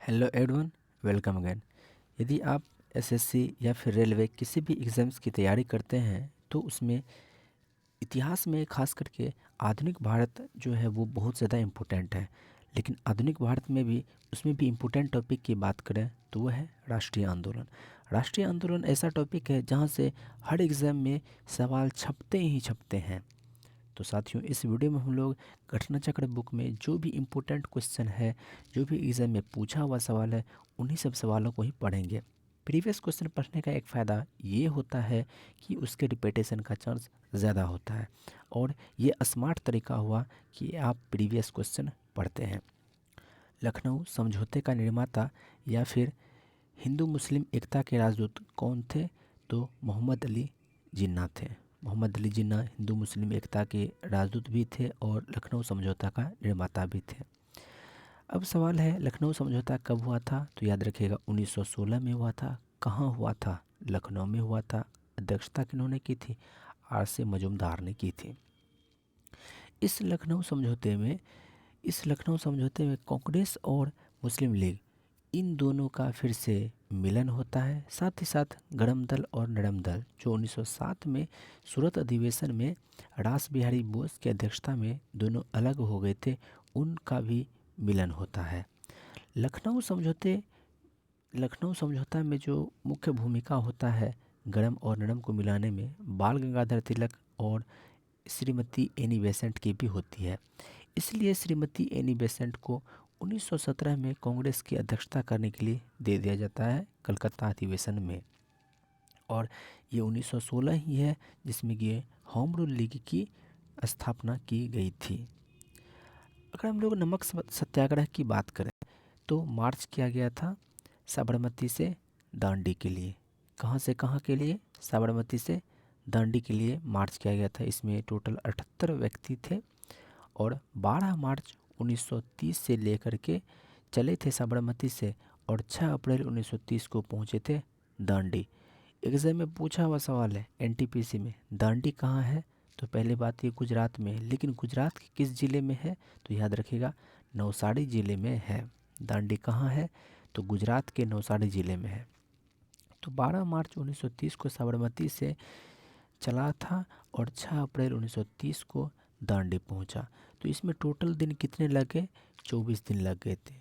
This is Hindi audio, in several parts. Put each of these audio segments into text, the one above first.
Hello everyone, welcome again. यदि आप एसएससी या फिर रेलवे किसी भी एग्ज़ाम्स की तैयारी करते हैं तो उसमें इतिहास में खास करके आधुनिक भारत जो है वो बहुत ज़्यादा इम्पोर्टेंट है। लेकिन आधुनिक भारत में भी उसमें भी इम्पोर्टेंट टॉपिक की बात करें तो वह है राष्ट्रीय आंदोलन। राष्ट्रीय आंदोलन ऐसा टॉपिक है जहाँ से हर एग्ज़ाम में सवाल छपते ही छपते हैं। तो साथियों, इस वीडियो में हम लोग घटना चक्र बुक में जो भी इम्पोर्टेंट क्वेश्चन है, जो भी एग्ज़ाम में पूछा हुआ सवाल है, उन्हीं सब सवालों को ही पढ़ेंगे। प्रीवियस क्वेश्चन पढ़ने का एक फ़ायदा ये होता है कि उसके रिपीटेशन का चांस ज़्यादा होता है और ये स्मार्ट तरीका हुआ कि आप प्रीवियस क्वेश्चन पढ़ते हैं। लखनऊ समझौते का निर्माता या फिर हिंदू मुस्लिम एकता के राजदूत कौन थे? तो मोहम्मद अली जिन्ना थे। मोहम्मद अली जिन्ना हिंदू मुस्लिम एकता के राजदूत भी थे और लखनऊ समझौता का निर्माता भी थे। अब सवाल है, लखनऊ समझौता कब हुआ था? तो याद रखिएगा 1916 में हुआ था। कहाँ हुआ था? लखनऊ में हुआ था। अध्यक्षता किन्होंने की थी? आर.से. मजूमदार ने की थी। इस लखनऊ समझौते में कांग्रेस और मुस्लिम लीग इन दोनों का फिर से मिलन होता है। साथ ही साथ गरम दल और नरम दल जो 1907 में सूरत अधिवेशन में रास बिहारी बोस की अध्यक्षता में दोनों अलग हो गए थे, उनका भी मिलन होता है। लखनऊ समझौता में जो मुख्य भूमिका होता है गरम और नरम को मिलाने में, बाल गंगाधर तिलक और श्रीमती एनी बेसेंट की भी होती है। इसलिए श्रीमती एनी बेसेंट को 1917 में कांग्रेस की अध्यक्षता करने के लिए दे दिया जाता है कलकत्ता अधिवेशन में। और ये 1916 ही है जिसमें ये होम रूल लीग की स्थापना की गई थी। अगर हम लोग नमक सत्याग्रह की बात करें तो मार्च किया गया था साबरमती से दांडी के लिए। कहाँ से कहाँ के लिए? साबरमती से दांडी के लिए मार्च किया गया था। इसमें टोटल 78 व्यक्ति थे और 12 मार्च 1930 से लेकर के चले थे साबरमती से और 6 अप्रैल 1930 को पहुँचे थे दांडी। एग्जाम में पूछा हुआ सवाल है एनटीपीसी में, दांडी कहाँ है? तो पहले बात ये गुजरात में है, लेकिन गुजरात के किस ज़िले में है? तो याद रखिएगा नवसारी ज़िले में है। दांडी कहाँ है? तो गुजरात के नवसारी ज़िले में है। तो 12 मार्च 1930 को साबरमती से चला था और 6 अप्रैल 1930 को दांडी पहुंचा। तो इसमें टोटल दिन कितने लगे? 24 दिन लग गए थे।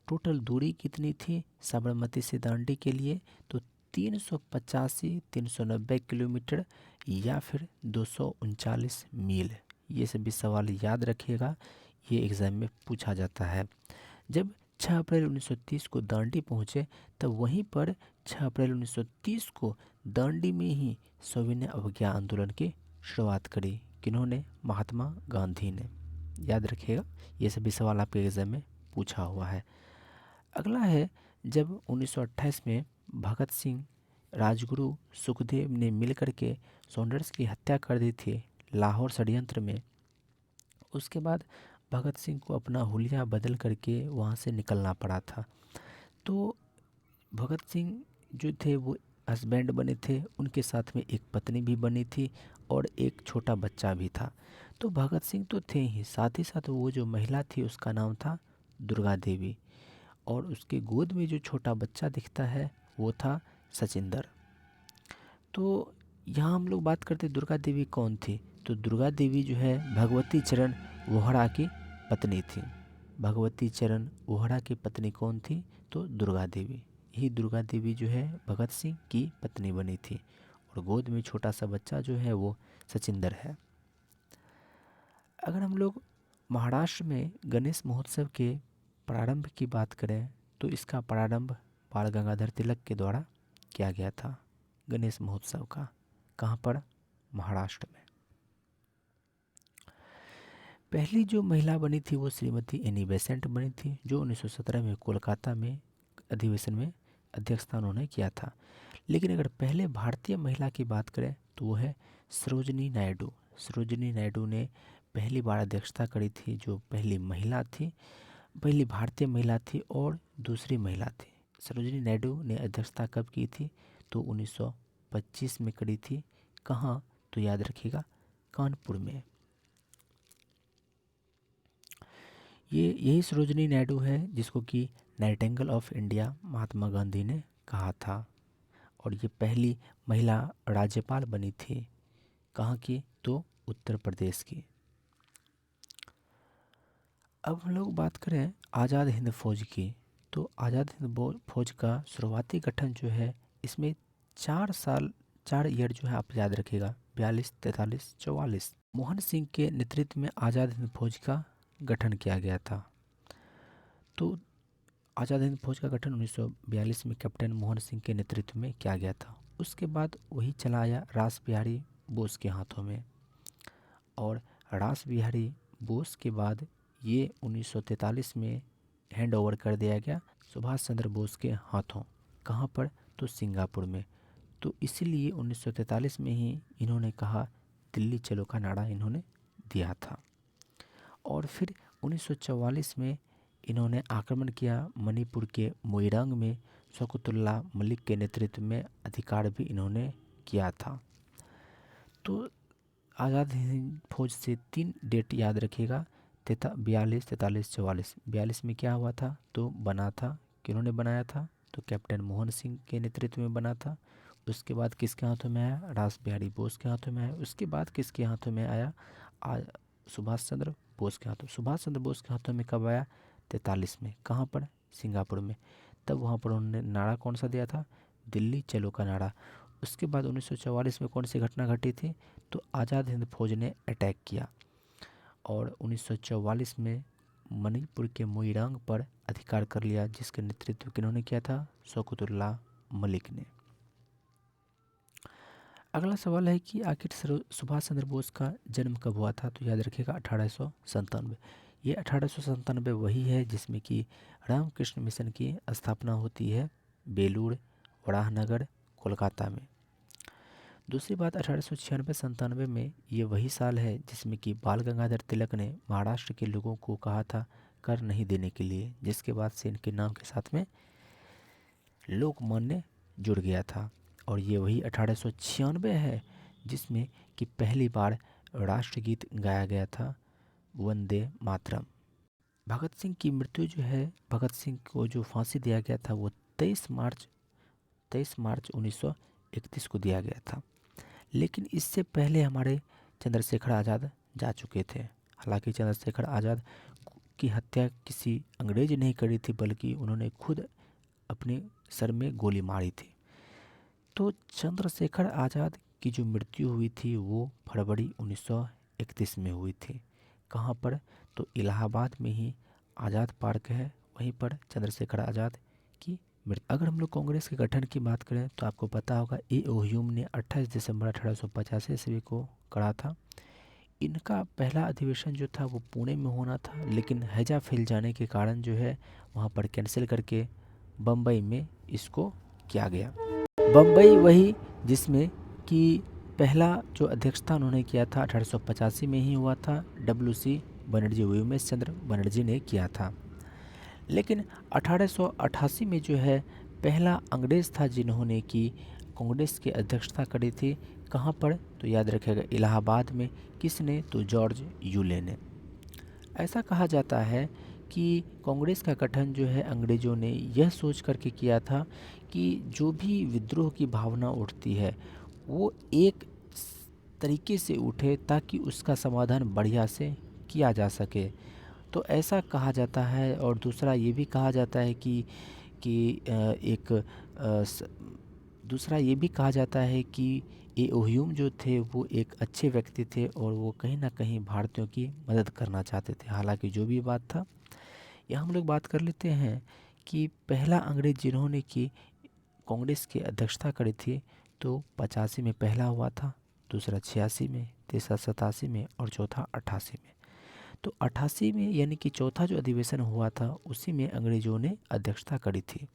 टोटल दूरी कितनी थी साबरमती से दांडी के लिए? तो 390 किलोमीटर या फिर 239 मील। ये सभी सवाल याद रखिएगा, ये एग्ज़ाम में पूछा जाता है। जब 6 अप्रैल 1930 को दांडी पहुँचे तब वहीं पर 6 अप्रैल 1930 को दांडी में ही सविनय अवज्ञा आंदोलन की शुरुआत करी। किन्होंने? महात्मा गांधी ने। याद रखिएगा, ये सभी सवाल आपके एग्ज़ाम में पूछा हुआ है। अगला है, जब 1928 में भगत सिंह, राजगुरु, सुखदेव ने मिलकर के सॉन्डर्स की हत्या कर दी थी लाहौर षड्यंत्र में। उसके बाद भगत सिंह को अपना हुलिया बदल करके वहाँ से निकलना पड़ा था। तो भगत सिंह जो थे वो हस्बैंड बने थे, उनके साथ में एक पत्नी भी बनी थी और एक छोटा बच्चा भी था। तो भगत सिंह तो थे ही, साथ ही साथ वो जो महिला थी उसका नाम था दुर्गा देवी और उसके गोद में जो छोटा बच्चा दिखता है वो था सचिंदर। तो यहाँ हम लोग बात करते दुर्गा देवी कौन थी? तो दुर्गा देवी जो है भगवती चरण वोहरा की पत्नी थी। भगवती चरण वोहरा की पत्नी कौन थी? तो दुर्गा देवी। यही दुर्गा देवी जो है भगत सिंह की पत्नी बनी थी और गोद में छोटा सा बच्चा जो है वो सचिंदर है। अगर हम लोग महाराष्ट्र में गणेश महोत्सव के प्रारंभ की बात करें तो इसका प्रारंभ बाल गंगाधर तिलक के द्वारा किया गया था। गणेश महोत्सव का कहाँ पर? महाराष्ट्र में। पहली जो महिला बनी थी वो श्रीमती एनी बेसेंट बनी थी, जो 1917 में कोलकाता में अधिवेशन में अध्यक्षता उन्होंने किया था। लेकिन अगर पहले भारतीय महिला की बात करें तो वो है सरोजिनी नायडू। सरोजिनी नायडू ने पहली बार अध्यक्षता करी थी, जो पहली महिला थी, पहली भारतीय महिला थी और दूसरी महिला थी। सरोजिनी नायडू ने अध्यक्षता कब की थी? तो 1925 में करी थी। कहाँ? तो याद रखिएगा कानपुर में। यही सरोजिनी नायडू है जिसको कि Nightingale of India Mahatma Gandhi ने कहा था। और ये पहली महिला राज्यपाल बनी थी। कहाँ की? तो उत्तर प्रदेश की। अब हम लोग बात करें आज़ाद हिंद फौज की, तो आज़ाद हिंद फौज का शुरुआती गठन जो है, इसमें 4 ईयर जो है आप याद रखिएगा, 42, 43, 44। मोहन सिंह के नेतृत्व में आज़ाद हिंद फौज का गठन किया गया था। तो आज़ाद हिंद फौज का गठन 1942 में कैप्टन मोहन सिंह के नेतृत्व में किया गया था। उसके बाद वही चला आया रास बिहारी बोस के हाथों में, और रास बिहारी बोस के बाद ये 1943 में हैंड ओवर कर दिया गया सुभाष चंद्र बोस के हाथों। कहाँ पर? तो सिंगापुर में। तो इसीलिए 1943 में ही इन्होंने कहा, दिल्ली चलो का नारा इन्होंने दिया था। और फिर 1944 में इन्होंने आक्रमण किया मणिपुर के मोइरांग में, शौकतुल्लाह मलिक के नेतृत्व में अधिकार भी इन्होंने किया था। तो आज़ाद हिंद फौज से 3 डेट याद रखिएगा, 42, 43, 44। 42 में क्या हुआ था? तो बना था, किन्होंने बनाया था? तो कैप्टन मोहन सिंह के नेतृत्व में बना था। उसके बाद किसके हाथों में आया? रास बिहारी बोस के हाथों में आया। उसके बाद किसके हाथों में आया? सुभाष चंद्र बोस के हाथों। सुभाष चंद्र बोस के हाथों में कब आया? 43 में। कहाँ पर? सिंगापुर में। तब वहाँ पर उन्होंने नारा कौन सा दिया था? दिल्ली चलो का नारा। उसके बाद 1944 में कौन सी घटना घटी थी? तो आज़ाद हिंद फौज ने अटैक किया, और 1944 में मणिपुर के मोइरांग पर अधिकार कर लिया, जिसका नेतृत्व किन्होंने किया था? शौकतुल्लाह मलिक ने। अगला सवाल है कि आखिर सुभाष चंद्र बोस का जन्म कब हुआ था? तो याद रखिएगा 1897। ये 1897 वही है जिसमें कि रामकृष्ण मिशन की स्थापना होती है बेलूर वराहनगर कोलकाता में। दूसरी बात, 1896-97 में ये वही साल है जिसमें कि बाल गंगाधर तिलक ने महाराष्ट्र के लोगों को कहा था कर नहीं देने के लिए, जिसके बाद से इनके नाम के साथ में लोकमान्य जुड़ गया था। और ये वही 1896 है जिसमें कि पहली बार राष्ट्रगीत गाया गया था, वंदे मातरम। भगत सिंह की मृत्यु जो है, भगत सिंह को जो फांसी दिया गया था वो 23 मार्च 1931 को दिया गया था। लेकिन इससे पहले हमारे चंद्रशेखर आज़ाद जा चुके थे। हालांकि चंद्रशेखर आज़ाद की हत्या किसी अंग्रेज ने नहीं करी थी, बल्कि उन्होंने खुद अपने सर में गोली मारी थी। तो चंद्रशेखर आज़ाद की जो मृत्यु हुई थी वो फरवरी 1931 में हुई थी। कहाँ पर? तो इलाहाबाद में ही आज़ाद पार्क है, वहीं पर चंद्रशेखर आज़ाद की मृत्यु। अगर हम लोग कांग्रेस के गठन की बात करें तो आपको पता होगा ए.ओ. ह्यूम ने 28 दिसंबर 1885 ईस्वी को करा था। इनका पहला अधिवेशन जो था वो पुणे में होना था, लेकिन हैजा फैल जाने के कारण जो है वहाँ पर कैंसिल करके बम्बई में इसको किया गया। बम्बई वही जिसमें कि पहला जो अध्यक्षता उन्होंने किया था 1885 में ही हुआ था, डब्ल्यू.सी. बनर्जी, उमेश चंद्र बनर्जी ने किया था। लेकिन 1888 में जो है पहला अंग्रेज़ था जिन्होंने कि कांग्रेस की अध्यक्षता करी थी। कहाँ पर? तो याद रखिएगा इलाहाबाद में। किसने? तो जॉर्ज यूले ने। ऐसा कहा जाता है कि कांग्रेस का गठन जो है अंग्रेज़ों ने यह सोच करके किया था कि जो भी विद्रोह की भावना उठती है वो एक तरीके से उठे ताकि उसका समाधान बढ़िया से किया जा सके। तो ऐसा कहा जाता है। और दूसरा ये भी कहा जाता है दूसरा ये भी कहा जाता है कि ए.ओ. ह्यूम जो थे वो एक अच्छे व्यक्ति थे और वो कहीं ना कहीं भारतीयों की मदद करना चाहते थे। हालांकि जो भी बात था, यहाँ हम लोग बात कर लेते हैं कि पहला अंग्रेज जिन्होंने कि कांग्रेस की अध्यक्षता करी थी तो 85 में पहला हुआ था, दूसरा 86 में, तीसरा 87 में और चौथा 88 में। तो 88 में यानी कि चौथा जो अधिवेशन हुआ था उसी में अंग्रेज़ों ने अध्यक्षता करी थी।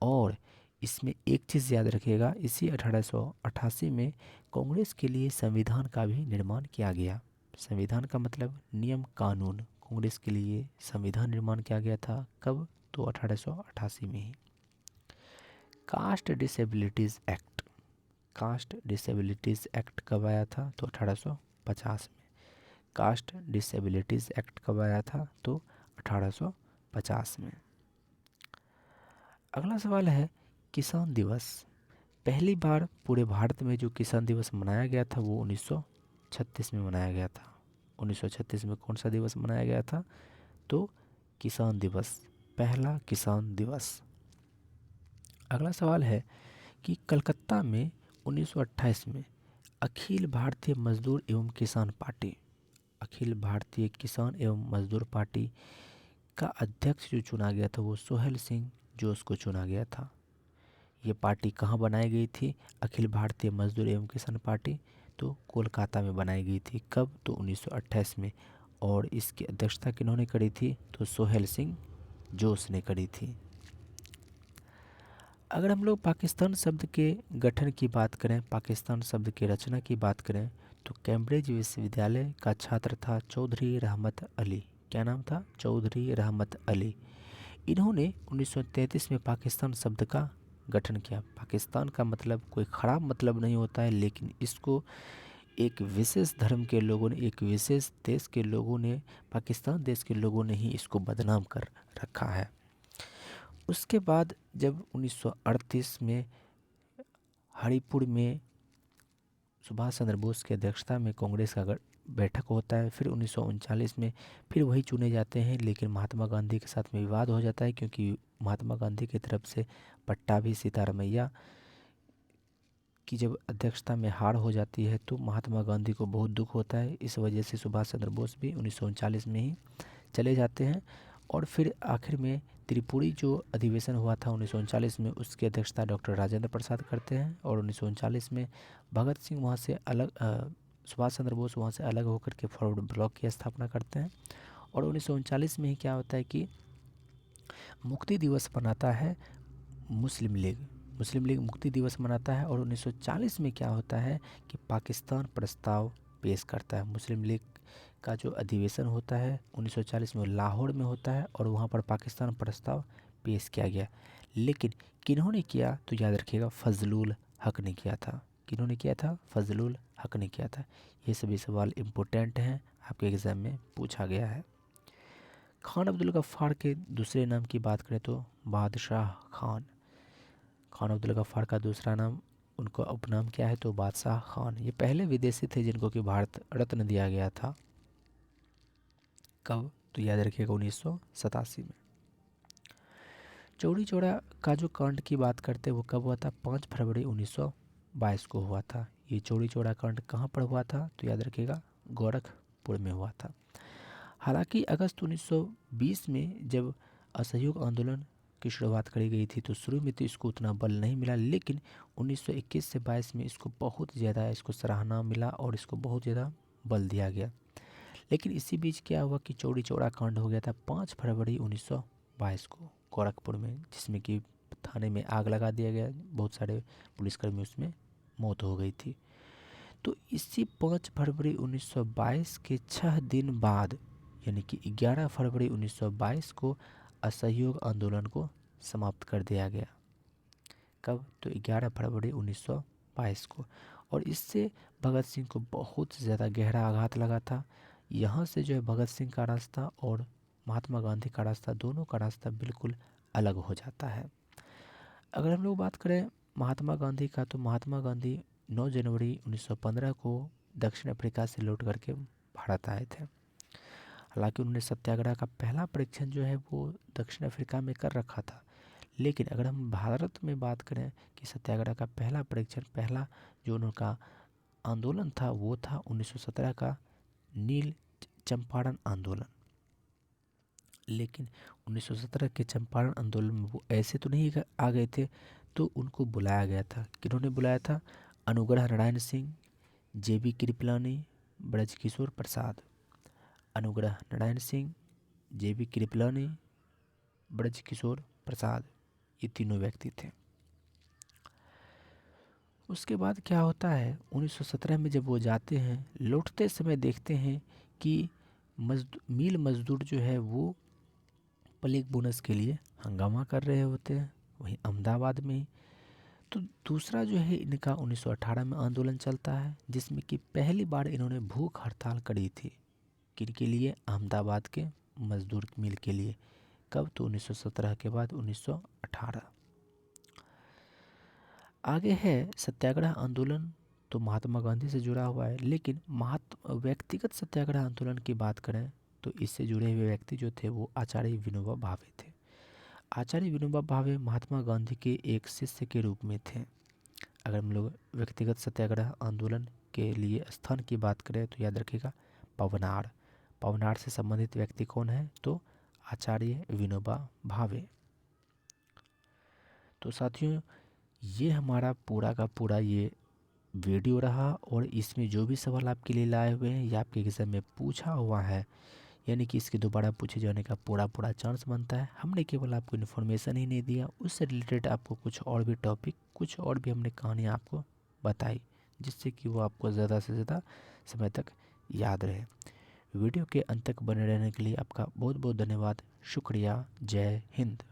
और इसमें एक चीज़ याद रखिएगा, इसी 1888 में कांग्रेस के लिए संविधान का भी निर्माण किया गया। संविधान का मतलब नियम कानून। कांग्रेस के लिए संविधान निर्माण किया गया था। कब? तो 1888 में ही। Caste disabilities act, caste disabilities act कब आया था? तो 1850 में। कास्ट डिसेबिलिटीज़ एक्ट कब आया था? तो 1850 में। अगला सवाल है किसान दिवस। पहली बार पूरे भारत में जो किसान दिवस मनाया गया था वो 1936 में मनाया गया था। 1936 में कौन सा दिवस मनाया गया था? तो किसान दिवस, पहला किसान दिवस। अगला सवाल है कि कलकत्ता में 1928 में अखिल भारतीय मजदूर एवं किसान पार्टी, अखिल भारतीय किसान एवं मजदूर पार्टी का अध्यक्ष जो चुना गया था वो सोहेल सिंह जोश को चुना गया था। ये पार्टी कहाँ बनाई गई थी? अखिल भारतीय मजदूर एवं किसान पार्टी तो कोलकाता में बनाई गई थी। कब? तो 1928 में। और इसकी अध्यक्षता किन्होंने करी थी? तो सोहेल सिंह जोश ने करी थी। अगर हम लोग पाकिस्तान शब्द के गठन की बात करें, पाकिस्तान शब्द की रचना की बात करें, तो कैम्ब्रिज विश्वविद्यालय का छात्र था चौधरी रहमत अली। क्या नाम था? चौधरी रहमत अली। इन्होंने 1933 में पाकिस्तान शब्द का गठन किया। पाकिस्तान का मतलब कोई ख़राब मतलब नहीं होता है, लेकिन इसको एक विशेष धर्म के लोगों ने, एक विशेष देश के लोगों ने, पाकिस्तान देश के लोगों ने ही इसको बदनाम कर रखा है। उसके बाद जब 1938 में हरिपुर में सुभाष चंद्र बोस की अध्यक्षता में कांग्रेस का बैठक होता है, फिर 1939 में फिर वही चुने जाते हैं, लेकिन महात्मा गांधी के साथ में विवाद हो जाता है, क्योंकि महात्मा गांधी की तरफ से पट्टाभी सीतारमैया की जब अध्यक्षता में हार हो जाती है तो महात्मा गांधी को बहुत दुख होता है। इस वजह से सुभाष चंद्र बोस भी 1939 में ही चले जाते हैं। और फिर आखिर में त्रिपुरी जो अधिवेशन हुआ था 1939 में, उसकी अध्यक्षता डॉक्टर राजेंद्र प्रसाद करते हैं। और 1939 में भगत सिंह वहाँ से अलग, सुभाष चंद्र बोस वहाँ से अलग होकर के फॉरवर्ड ब्लॉक की स्थापना करते हैं। और 1939 में ही क्या होता है कि मुक्ति दिवस मनाता है मुस्लिम लीग, मुस्लिम लीग मुक्ति दिवस मनाता है। और 1940 में क्या होता है कि पाकिस्तान प्रस्ताव पेश करता है। मुस्लिम लीग का जो अधिवेशन होता है 1940 में लाहौर में होता है, और वहाँ पर पाकिस्तान प्रस्ताव पेश किया गया। लेकिन किन्होंने किया? तो याद रखिएगा, फजलुल हक ने किया था। किन्होंने किया था? फजलुल हक ने किया था। ये सभी सवाल इम्पोर्टेंट हैं, आपके एग्ज़ाम में पूछा गया है। खान अब्दुल गफ्फार के दूसरे नाम की बात करें तो बादशाह खान। खान अब्दुल गफ्फार का दूसरा नाम, उनका उपनाम क्या है? तो बादशाह खान। ये पहले विदेशी थे जिनको कि भारत रत्न दिया गया था। कब? तो याद रखिएगा 1987 में। चौरी चौरा का जो कांड की बात करते हैं वो कब हुआ था? 5 फरवरी 1922 को हुआ था। ये चौरी चौरा कांड कहाँ पर हुआ था? तो याद रखिएगा, गोरखपुर में हुआ था। हालांकि अगस्त 1920 में जब असहयोग आंदोलन की शुरुआत करी गई थी तो शुरू में तो इसको उतना बल नहीं मिला, लेकिन 1921 से 22 में इसको बहुत ज़्यादा इसको सराहना मिला और इसको बहुत ज़्यादा बल दिया गया। लेकिन इसी बीच क्या हुआ कि चौरी चौरा कांड हो गया था 5 फरवरी 1922 को गोरखपुर में, जिसमें कि थाने में आग लगा दिया गया, बहुत सारे पुलिसकर्मी उसमें मौत हो गई थी। तो इसी 5 फरवरी 1922 के 6 दिन बाद, यानी कि 11 फरवरी 1922 को असहयोग आंदोलन को समाप्त कर दिया गया। कब? तो 11 फरवरी 1922 को। और इससे भगत सिंह को बहुत ज़्यादा गहरा आघात लगा था। यहाँ से जो है भगत सिंह का रास्ता और महात्मा गांधी का रास्ता, दोनों का रास्ता बिल्कुल अलग हो जाता है। अगर हम लोग बात करें महात्मा गांधी का, तो महात्मा गांधी 9 जनवरी 1915 को दक्षिण अफ्रीका से लौट करके भारत आए थे। हालांकि उन्होंने सत्याग्रह का पहला परीक्षण जो है वो दक्षिण अफ्रीका में कर रखा था, लेकिन अगर हम भारत में बात करें कि सत्याग्रह का पहला परीक्षण, पहला जो उनका आंदोलन था वो था 1917 का नील चंपारण आंदोलन। लेकिन 1917 के चंपारण आंदोलन में वो ऐसे तो नहीं आ गए थे, तो उनको बुलाया गया था। किन्होंने बुलाया था? अनुग्रह नारायण सिंह, जेबी कृपलानी, ब्रजकिशोर प्रसाद। अनुग्रह नारायण सिंह, जेबी कृपलानी, ब्रजकिशोर प्रसाद, ये तीनों व्यक्ति थे। उसके बाद क्या होता है 1917 में जब वो जाते हैं, लौटते समय देखते हैं कि मिल मजदूर जो है वो प्लेग बोनस के लिए हंगामा कर रहे होते हैं, वहीं अहमदाबाद में ही। तो दूसरा जो है इनका 1918 में आंदोलन चलता है, जिसमें कि पहली बार इन्होंने भूख हड़ताल करी थी। किनके लिए? अहमदाबाद के मजदूर मिल के लिए। कब? तो 1917 के बाद 1918। आगे है सत्याग्रह आंदोलन, तो महात्मा गांधी से जुड़ा हुआ है, लेकिन व्यक्तिगत सत्याग्रह आंदोलन की बात करें तो इससे जुड़े हुए व्यक्ति जो थे वो आचार्य विनोबा भावे थे। आचार्य विनोबा भावे महात्मा गांधी के एक शिष्य के रूप में थे। अगर हम लोग व्यक्तिगत सत्याग्रह आंदोलन के लिए स्थान की बात करें तो याद रखिएगा पवनार। पवनार से संबंधित व्यक्ति कौन है, तो आचार्य विनोबा भावे। तो साथियों, ये हमारा पूरा का पूरा ये वीडियो रहा, और इसमें जो भी सवाल आपके लिए लाए हुए हैं ये आपके एग्जाम में पूछा हुआ है, यानी कि इसके दोबारा पूछे जाने का पूरा पूरा चांस बनता है। हमने केवल आपको इन्फॉर्मेशन ही नहीं दिया, उससे रिलेटेड आपको कुछ और भी टॉपिक, कुछ और भी हमने कहानियाँ आपको बताई, जिससे कि वो आपको ज़्यादा से ज़्यादा समय तक याद रहे। वीडियो के अंत तक बने रहने के लिए आपका बहुत बहुत धन्यवाद। शुक्रिया। जय हिंद।